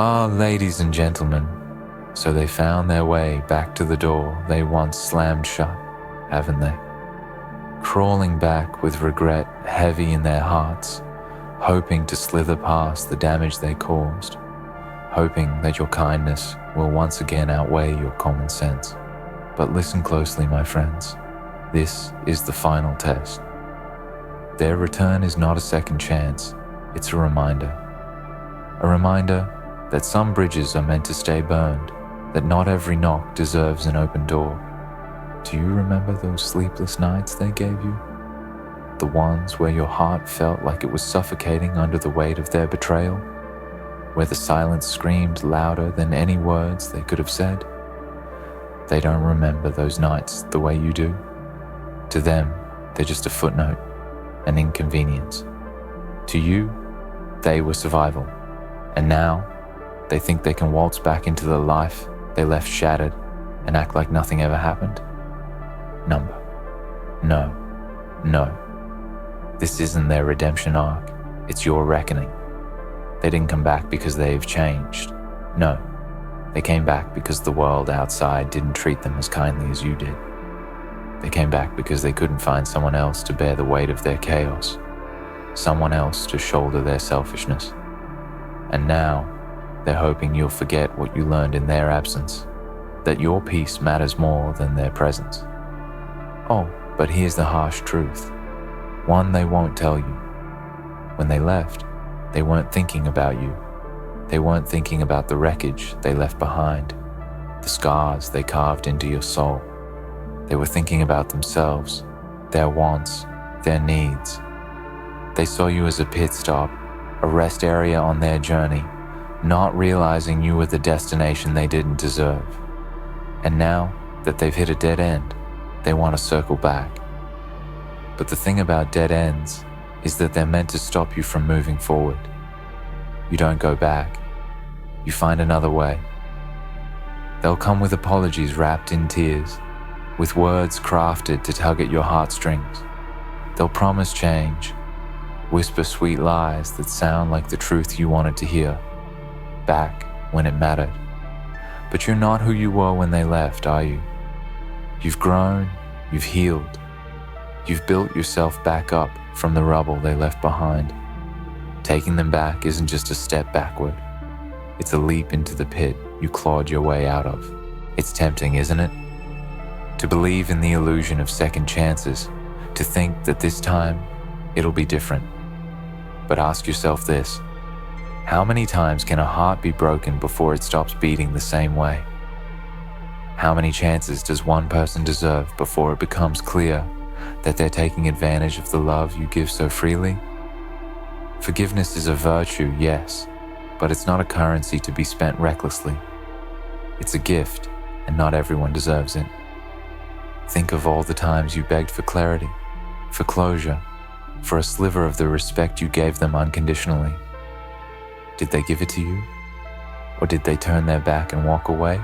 Ah, ladies and gentlemen, so they found their way back to the door they once slammed shut, haven't they? Crawling back with regret heavy in their hearts, hoping to slither past the damage they caused, hoping that your kindness will once again outweigh your common sense. But listen closely, my friends. This is the final test. Their return is not a second chance, it's a reminder. A reminder that some bridges are meant to stay burned, that not every knock deserves an open door. Do you remember those sleepless nights they gave you? The ones where your heart felt like it was suffocating under the weight of their betrayal? Where the silence screamed louder than any words they could have said? They don't remember those nights the way you do. To them, they're just a footnote, an inconvenience. To you, they were survival. And now, they think they can waltz back into the life they left shattered and act like nothing ever happened? No. This isn't their redemption arc, it's your reckoning. They didn't come back because they've changed. No, they came back because the world outside didn't treat them as kindly as you did. They came back because they couldn't find someone else to bear the weight of their chaos, someone else to shoulder their selfishness. And now, they're hoping you'll forget what you learned in their absence, that your peace matters more than their presence. Oh, but here's the harsh truth, one they won't tell you. When they left, they weren't thinking about you. They weren't thinking about the wreckage they left behind, the scars they carved into your soul. They were thinking about themselves, their wants, their needs. They saw you as a pit stop, a rest area on their journey, not realizing you were the destination they didn't deserve. And now that they've hit a dead end, they want to circle back. But the thing about dead ends is that they're meant to stop you from moving forward. You don't go back. You find another way. They'll come with apologies wrapped in tears, with words crafted to tug at your heartstrings. They'll promise change, whisper sweet lies that sound like the truth you wanted to hear, back when it mattered. But you're not who you were when they left, are you? You've grown, you've healed. You've built yourself back up from the rubble they left behind. Taking them back isn't just a step backward. It's a leap into the pit you clawed your way out of. It's tempting, isn't it? To believe in the illusion of second chances, to think that this time it'll be different. But ask yourself this, how many times can a heart be broken before it stops beating the same way? How many chances does one person deserve before it becomes clear that they're taking advantage of the love you give so freely? Forgiveness is a virtue, yes, but it's not a currency to be spent recklessly. It's a gift, and not everyone deserves it. Think of all the times you begged for clarity, for closure, for a sliver of the respect you gave them unconditionally. Did they give it to you? Or did they turn their back and walk away,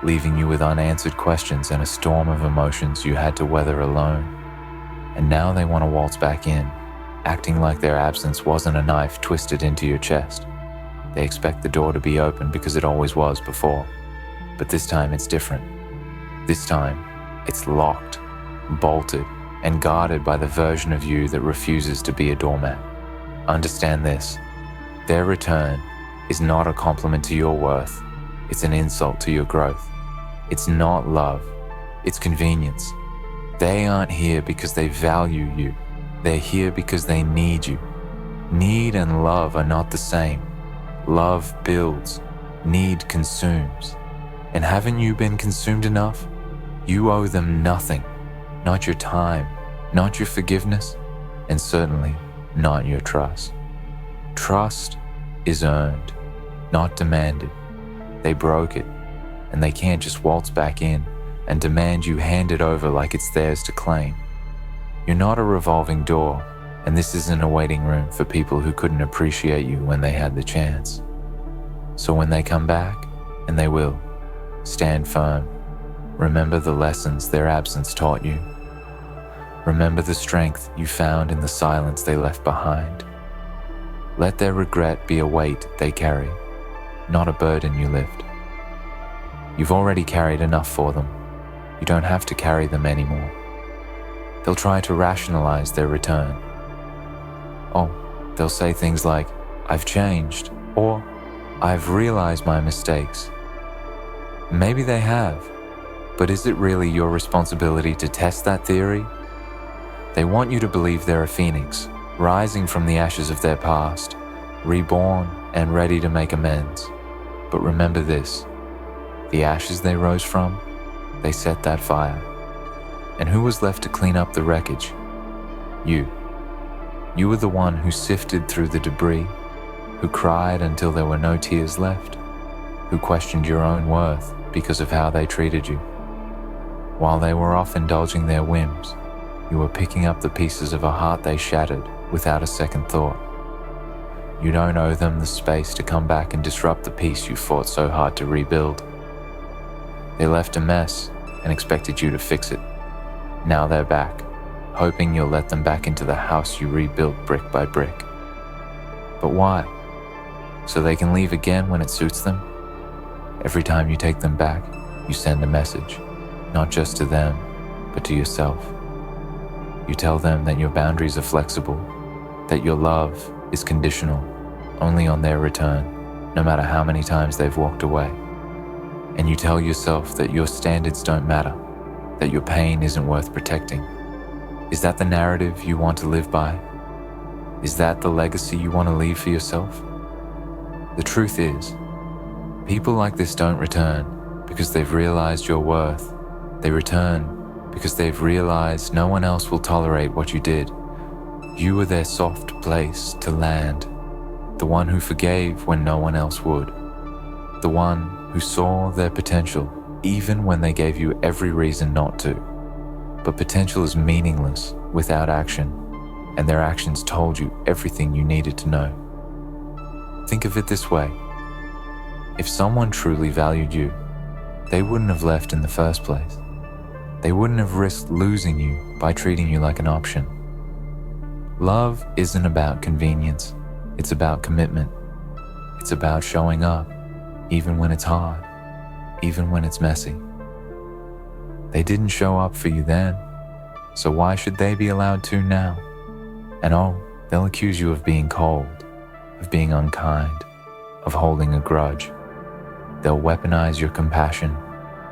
leaving you with unanswered questions and a storm of emotions you had to weather alone? And now they want to waltz back in, acting like their absence wasn't a knife twisted into your chest. They expect the door to be open because it always was before. But this time it's different. This time, it's locked, bolted, and guarded by the version of you that refuses to be a doormat. Understand this. Their return is not a compliment to your worth. It's an insult to your growth. It's not love. It's convenience. They aren't here because they value you. They're here because they need you. Need and love are not the same. Love builds. Need consumes. And haven't you been consumed enough? You owe them nothing. Not your time, not your forgiveness, and certainly not your trust. Trust is earned, not demanded. They broke it, and they can't just waltz back in and demand you hand it over like it's theirs to claim. You're not a revolving door, and this isn't a waiting room for people who couldn't appreciate you when they had the chance. So when they come back, and they will, stand firm. Remember the lessons their absence taught you. Remember the strength you found in the silence they left behind. Let their regret be a weight they carry. not a burden you lift. You've already carried enough for them. You don't have to carry them anymore. They'll try to rationalize their return. Oh, they'll say things like, "I've changed," or "I've realized my mistakes." Maybe they have, but is it really your responsibility to test that theory? They want you to believe they're a phoenix, rising from the ashes of their past, reborn and ready to make amends. But remember this, the ashes they rose from, they set that fire. And who was left to clean up the wreckage? You. You were the one who sifted through the debris, who cried until there were no tears left, who questioned your own worth because of how they treated you. While they were off indulging their whims, you were picking up the pieces of a heart they shattered without a second thought. You don't owe them the space to come back and disrupt the peace you fought so hard to rebuild. They left a mess and expected you to fix it. Now they're back, hoping you'll let them back into the house you rebuilt brick by brick. But why? So they can leave again when it suits them? Every time you take them back, you send a message, not just to them, but to yourself. You tell them that your boundaries are flexible, that your love is conditional, only on their return, no matter how many times they've walked away. And you tell yourself that your standards don't matter, that your pain isn't worth protecting. Is that the narrative you want to live by? Is that the legacy you want to leave for yourself? The truth is, people like this don't return because they've realized your worth. They return because they've realized no one else will tolerate what you did. You were their soft place to land, the one who forgave when no one else would, the one who saw their potential even when they gave you every reason not to. But potential is meaningless without action, and their actions told you everything you needed to know. Think of it this way. If someone truly valued you, they wouldn't have left in the first place. They wouldn't have risked losing you by treating you like an option. Love isn't about convenience. It's about commitment. It's about showing up, even when it's hard, even when it's messy. They didn't show up for you then, so why should they be allowed to now? And oh, they'll accuse you of being cold, of being unkind, of holding a grudge. They'll weaponize your compassion,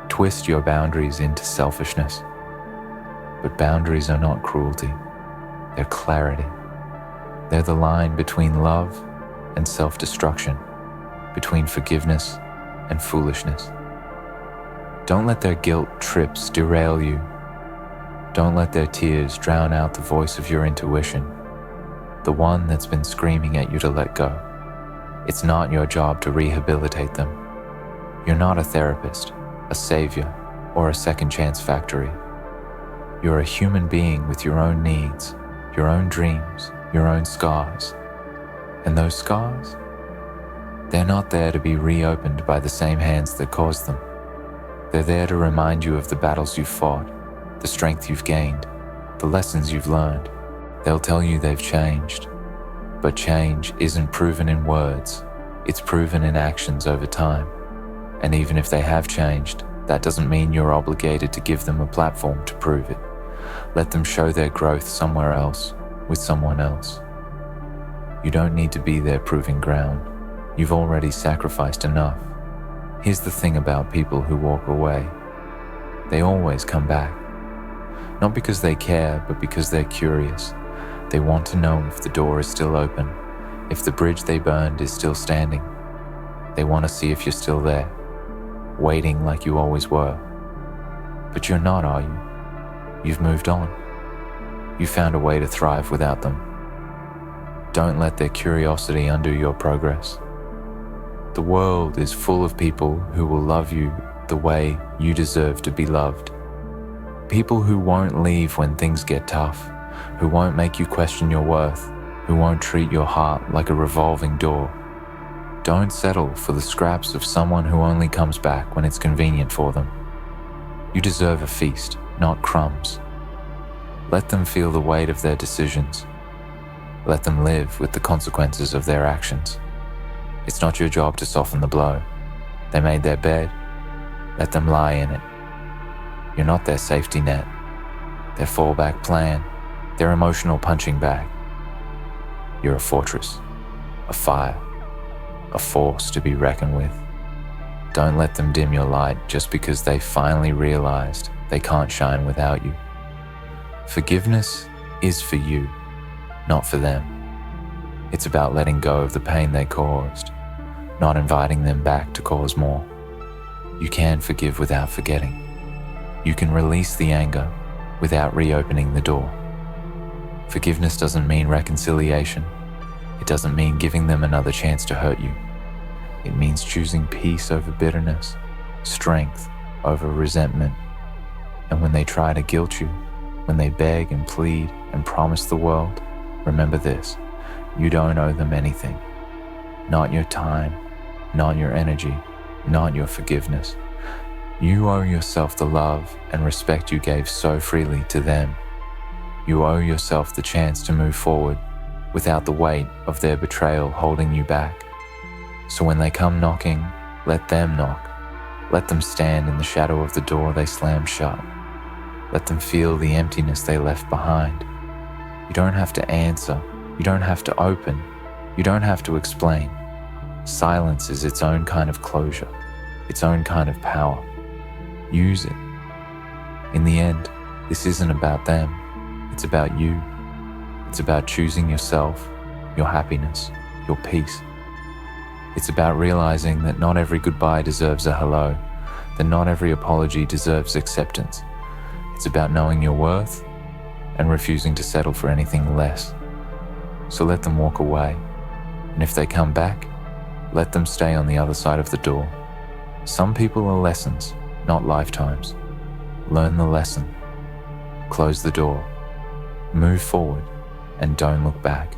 twist your boundaries into selfishness. But boundaries are not cruelty, they're clarity. They're the line between love and self-destruction, between forgiveness and foolishness. Don't let their guilt trips derail you. Don't let their tears drown out the voice of your intuition, the one that's been screaming at you to let go. It's not your job to rehabilitate them. You're not a therapist, a savior, or a second chance factory. You're a human being with your own needs, your own dreams, your own scars. And those scars? They're not there to be reopened by the same hands that caused them. They're there to remind you of the battles you've fought, the strength you've gained, the lessons you've learned. They'll tell you they've changed, but change isn't proven in words, it's proven in actions over time. And even if they have changed, that doesn't mean you're obligated to give them a platform to prove it. Let them show their growth somewhere else, with someone else. You don't need to be their proving ground. You've already sacrificed enough. Here's the thing about people who walk away. They always come back. Not because they care, but because they're curious. They want to know if the door is still open, if the bridge they burned is still standing. They want to see if you're still there, waiting like you always were. But you're not, are you? You've moved on. You found a way to thrive without them. Don't let their curiosity undo your progress. The world is full of people who will love you the way you deserve to be loved. People who won't leave when things get tough, who won't make you question your worth, who won't treat your heart like a revolving door. Don't settle for the scraps of someone who only comes back when it's convenient for them. You deserve a feast, not crumbs. Let them feel the weight of their decisions. Let them live with the consequences of their actions. It's not your job to soften the blow. They made their bed. Let them lie in it. You're not their safety net, their fallback plan, their emotional punching bag. You're a fortress, a fire, a force to be reckoned with. Don't let them dim your light just because they finally realized they can't shine without you. Forgiveness is for you, not for them. It's about letting go of the pain they caused, not inviting them back to cause more. You can forgive without forgetting. You can release the anger without reopening the door. Forgiveness doesn't mean reconciliation. It doesn't mean giving them another chance to hurt you. It means choosing peace over bitterness, strength over resentment. And when they try to guilt you, when they beg and plead and promise the world, remember this: you don't owe them anything. Not your time, not your energy, not your forgiveness. You owe yourself the love and respect you gave so freely to them. You owe yourself the chance to move forward without the weight of their betrayal holding you back. So when they come knocking, let them knock. Let them stand in the shadow of the door they slammed shut. Let them feel the emptiness they left behind. You don't have to answer. You don't have to open. You don't have to explain. Silence is its own kind of closure, its own kind of power. Use it. In the end, this isn't about them. It's about you. It's about choosing yourself, your happiness, your peace. It's about realizing that not every goodbye deserves a hello, that not every apology deserves acceptance. It's about knowing your worth and refusing to settle for anything less. So let them walk away, and if they come back, let them stay on the other side of the door. Some people are lessons, not lifetimes. Learn the lesson. Close the door. Move forward, and don't look back.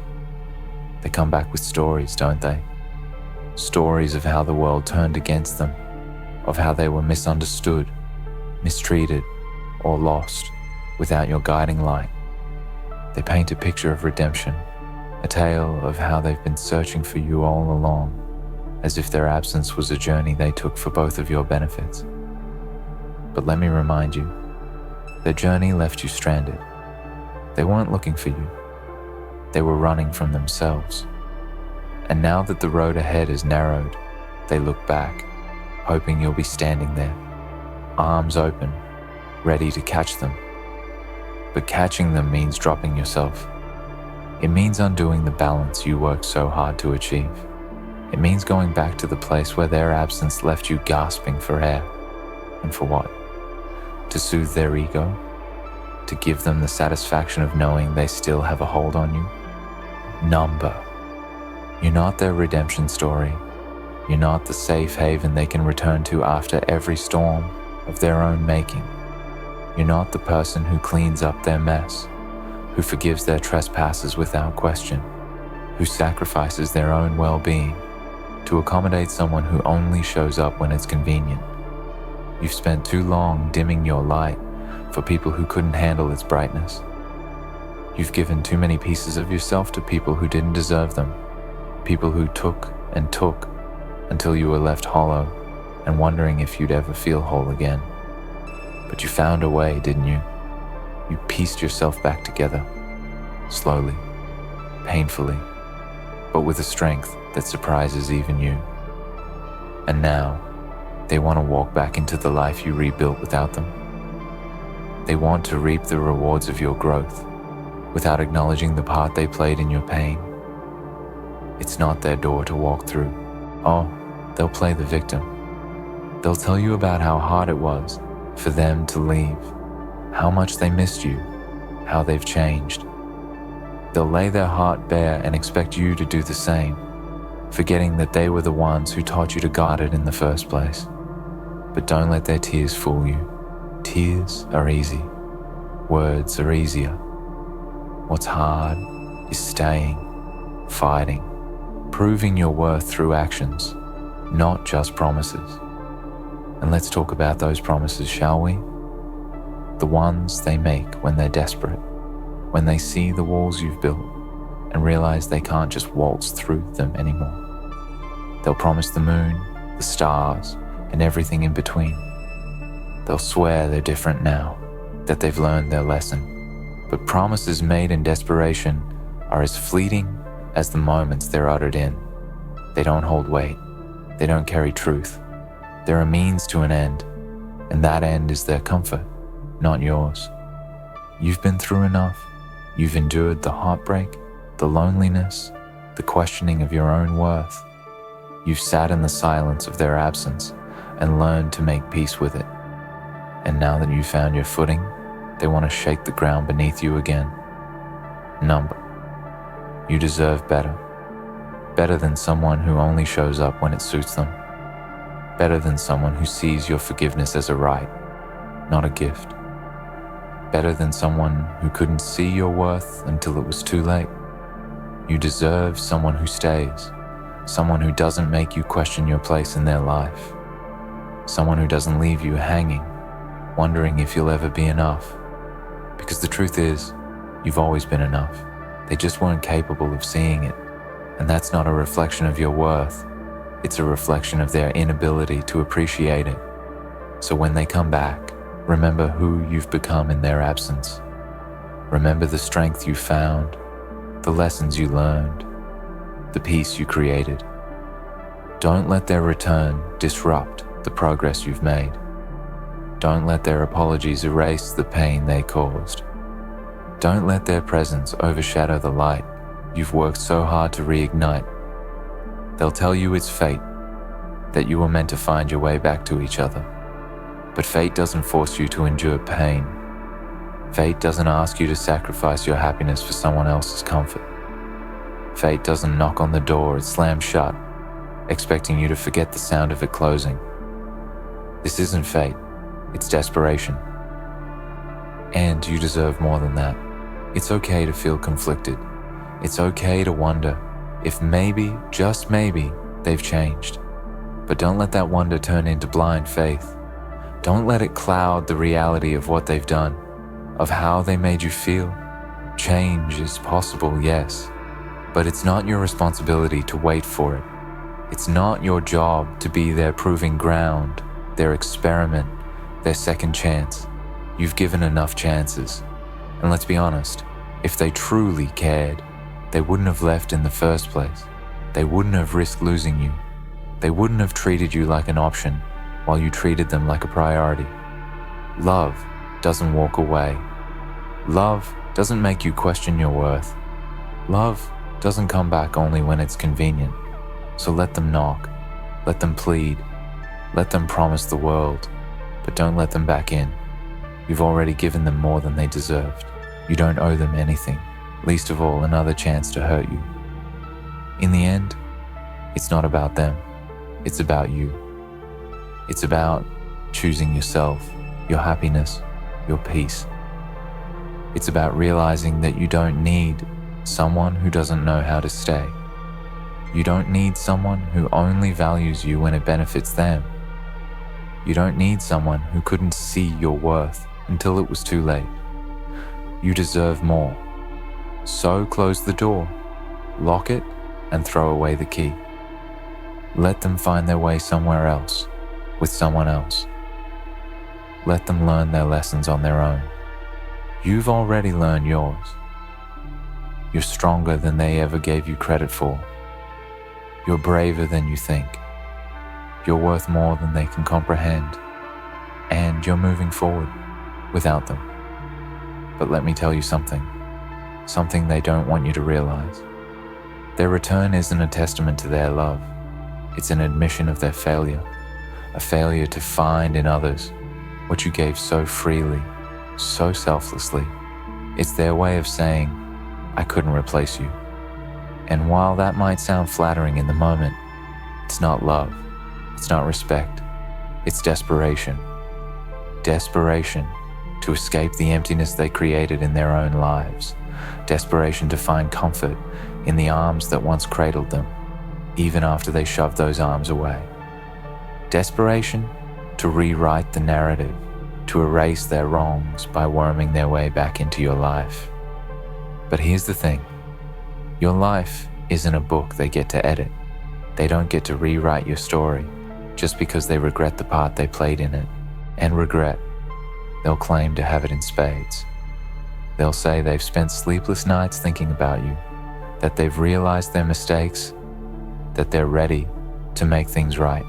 They come back with stories, don't they? Stories of how the world turned against them, of how they were misunderstood, mistreated, or lost without your guiding light. They paint a picture of redemption, a tale of how they've been searching for you all along, as if their absence was a journey they took for both of your benefits. But let me remind you, their journey left you stranded. They weren't looking for you. They were running from themselves. And now that the road ahead is narrowed, they look back, hoping you'll be standing there, arms open, ready to catch them. But catching them means dropping yourself. It means undoing the balance you worked so hard to achieve. It means going back to the place where their absence left you gasping for air. And for what? To soothe their ego? To give them the satisfaction of knowing they still have a hold on you? Number. You're not their redemption story. You're not the safe haven they can return to after every storm of their own making. You're not the person who cleans up their mess, who forgives their trespasses without question, who sacrifices their own well-being to accommodate someone who only shows up when it's convenient. You've spent too long dimming your light for people who couldn't handle its brightness. You've given too many pieces of yourself to people who didn't deserve them, people who took and took until you were left hollow and wondering if you'd ever feel whole again. But you found a way, didn't you? You pieced yourself back together, slowly, painfully, but with a strength that surprises even you. And now, they want to walk back into the life you rebuilt without them. They want to reap the rewards of your growth without acknowledging the part they played in your pain. It's not their door to walk through. Oh, they'll play the victim. They'll tell you about how hard it was for them to leave, how much they missed you, how they've changed. They'll lay their heart bare and expect you to do the same, forgetting that they were the ones who taught you to guard it in the first place. But don't let their tears fool you. Tears are easy. Words are easier. What's hard is staying, fighting, proving your worth through actions, not just promises. And let's talk about those promises, shall we? The ones they make when they're desperate, when they see the walls you've built and realize they can't just waltz through them anymore. They'll promise the moon, the stars, and everything in between. They'll swear they're different now, that they've learned their lesson. But promises made in desperation are as fleeting as the moments they're uttered in. They don't hold weight. They don't carry truth. They're a means to an end, and that end is their comfort, not yours. You've been through enough. You've endured the heartbreak, the loneliness, the questioning of your own worth. You've sat in the silence of their absence and learned to make peace with it. And now that you've found your footing, they want to shake the ground beneath you again. Number. You deserve better. Better than someone who only shows up when it suits them. Better than someone who sees your forgiveness as a right, not a gift. Better than someone who couldn't see your worth until it was too late. You deserve someone who stays, someone who doesn't make you question your place in their life, someone who doesn't leave you hanging, wondering if you'll ever be enough. Because the truth is, you've always been enough. They just weren't capable of seeing it. And that's not a reflection of your worth. It's a reflection of their inability to appreciate it. So when they come back, remember who you've become in their absence. Remember the strength you found, the lessons you learned, the peace you created. Don't let their return disrupt the progress you've made. Don't let their apologies erase the pain they caused. Don't let their presence overshadow the light you've worked so hard to reignite. They'll tell you it's fate, that you were meant to find your way back to each other. But fate doesn't force you to endure pain. Fate doesn't ask you to sacrifice your happiness for someone else's comfort. Fate doesn't knock on the door, it slams shut, expecting you to forget the sound of it closing. This isn't fate, it's desperation. And you deserve more than that. It's okay to feel conflicted. It's okay to wonder if maybe, just maybe, they've changed. But don't let that wonder turn into blind faith. Don't let it cloud the reality of what they've done, of how they made you feel. Change is possible, yes, but it's not your responsibility to wait for it. It's not your job to be their proving ground, their experiment, their second chance. You've given enough chances. And let's be honest, if they truly cared, they wouldn't have left in the first place. They wouldn't have risked losing you. They wouldn't have treated you like an option while you treated them like a priority. Love doesn't walk away. Love doesn't make you question your worth. Love doesn't come back only when it's convenient. So let them knock, let them plead, let them promise the world, but don't let them back in. You've already given them more than they deserved. You don't owe them anything, least of all another chance to hurt you. In the end, it's not about them, it's about you. It's about choosing yourself, your happiness, your peace. It's about realizing that you don't need someone who doesn't know how to stay. You don't need someone who only values you when it benefits them. You don't need someone who couldn't see your worth until it was too late. You deserve more. So close the door, lock it, and throw away the key. Let them find their way somewhere else, with someone else. Let them learn their lessons on their own. You've already learned yours. You're stronger than they ever gave you credit for. You're braver than you think. You're worth more than they can comprehend. And you're moving forward without them. But let me tell you something they don't want you to realize. Their return isn't a testament to their love. It's an admission of their failure, a failure to find in others what you gave so freely, so selflessly. It's their way of saying, I couldn't replace you. And while that might sound flattering in the moment, it's not love, it's not respect, it's desperation. Desperation to escape the emptiness they created in their own lives. Desperation to find comfort in the arms that once cradled them, even after they shoved those arms away. Desperation to rewrite the narrative, to erase their wrongs by worming their way back into your life. But here's the thing, your life isn't a book they get to edit. They don't get to rewrite your story just because they regret the part they played in it. And regret, they'll claim to have it in spades. They'll say they've spent sleepless nights thinking about you, that they've realized their mistakes, that they're ready to make things right.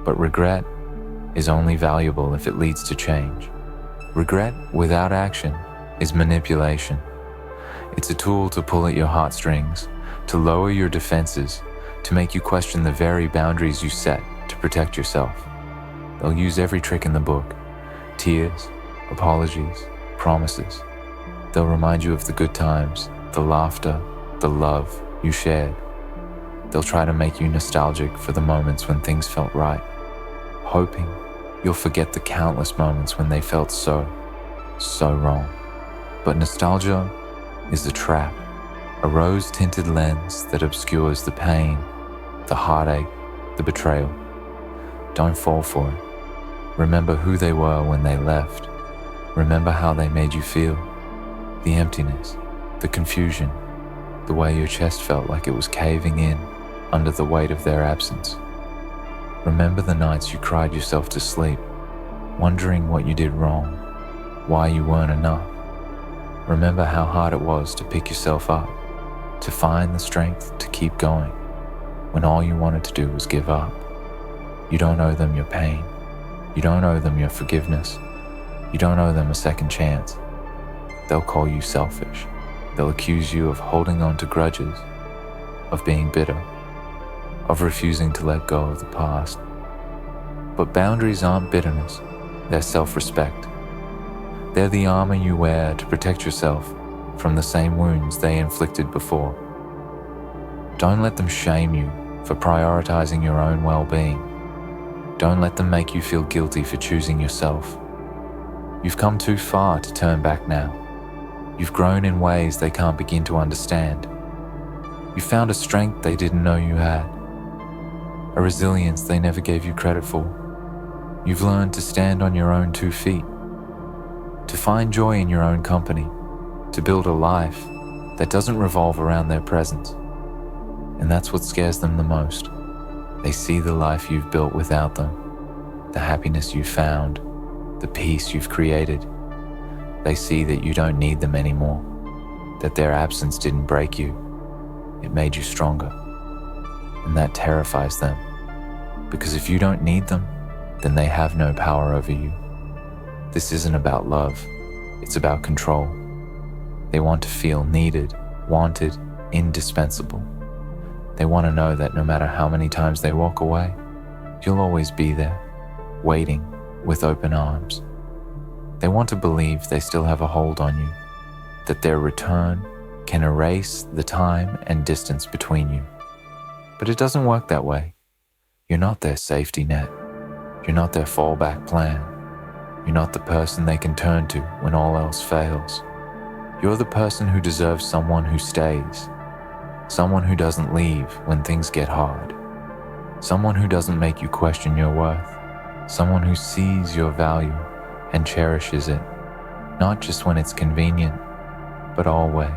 But regret is only valuable if it leads to change. Regret without action is manipulation. It's a tool to pull at your heartstrings, to lower your defenses, to make you question the very boundaries you set to protect yourself. They'll use every trick in the book: tears, apologies, promises. They'll remind you of the good times, the laughter, the love you shared. They'll try to make you nostalgic for the moments when things felt right, hoping you'll forget the countless moments when they felt so wrong. But nostalgia is a trap, a rose-tinted lens that obscures the pain, the heartache, the betrayal. Don't fall for it. Remember who they were when they left. Remember how they made you feel. The emptiness, the confusion, the way your chest felt like it was caving in under the weight of their absence. Remember the nights you cried yourself to sleep, wondering what you did wrong, why you weren't enough. Remember how hard it was to pick yourself up, to find the strength to keep going, when all you wanted to do was give up. You don't owe them your pain. You don't owe them your forgiveness. You don't owe them a second chance. They'll call you selfish. They'll accuse you of holding on to grudges, of being bitter, of refusing to let go of the past. But boundaries aren't bitterness, they're self-respect. They're the armor you wear to protect yourself from the same wounds they inflicted before. Don't let them shame you for prioritizing your own well-being. Don't let them make you feel guilty for choosing yourself. You've come too far to turn back now. You've grown in ways they can't begin to understand. You found a strength they didn't know you had, a resilience they never gave you credit for. You've learned to stand on your own 2 feet, to find joy in your own company, to build a life that doesn't revolve around their presence. And that's what scares them the most. They see the life you've built without them, the happiness you've found, the peace you've created. They see that you don't need them anymore, that their absence didn't break you, it made you stronger. And that terrifies them, because if you don't need them, then they have no power over you. This isn't about love, it's about control. They want to feel needed, wanted, indispensable. They want to know that no matter how many times they walk away, you'll always be there, waiting with open arms. They want to believe they still have a hold on you, that their return can erase the time and distance between you. But it doesn't work that way. You're not their safety net. You're not their fallback plan. You're not the person they can turn to when all else fails. You're the person who deserves someone who stays, someone who doesn't leave when things get hard, someone who doesn't make you question your worth, someone who sees your value and cherishes it, not just when it's convenient, but always.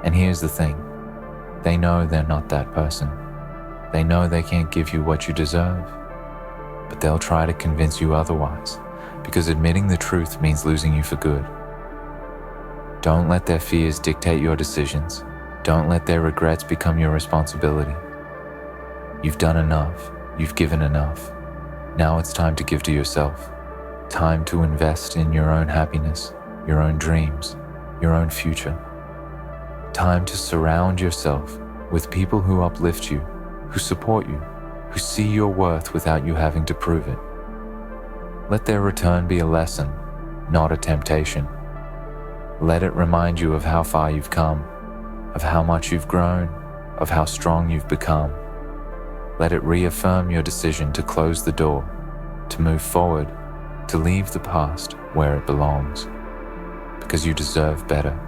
And here's the thing, they know they're not that person. They know they can't give you what you deserve, but they'll try to convince you otherwise, because admitting the truth means losing you for good. Don't let their fears dictate your decisions. Don't let their regrets become your responsibility. You've done enough. You've given enough. Now it's time to give to yourself. Time to invest in your own happiness, your own dreams, your own future. Time to surround yourself with people who uplift you, who support you, who see your worth without you having to prove it. Let their return be a lesson, not a temptation. Let it remind you of how far you've come, of how much you've grown, of how strong you've become. Let it reaffirm your decision to close the door, to move forward, to leave the past where it belongs, because you deserve better.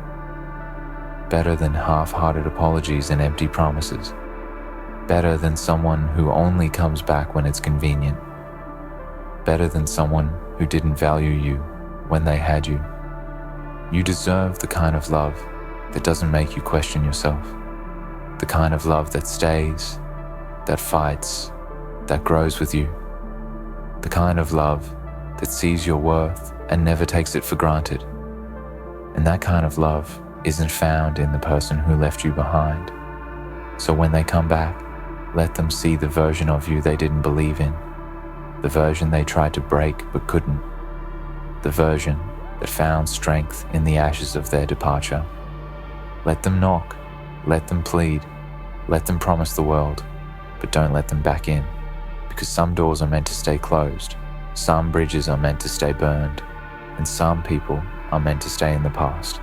Better than half-hearted apologies and empty promises. Better than someone who only comes back when it's convenient. Better than someone who didn't value you when they had you. You deserve the kind of love that doesn't make you question yourself. The kind of love that stays that fights, that grows with you. The kind of love that sees your worth and never takes it for granted. And that kind of love isn't found in the person who left you behind. So when they come back, let them see the version of you they didn't believe in, the version they tried to break but couldn't, the version that found strength in the ashes of their departure. Let them knock, let them plead, let them promise the world, but don't let them back in, because some doors are meant to stay closed, some bridges are meant to stay burned, and some people are meant to stay in the past.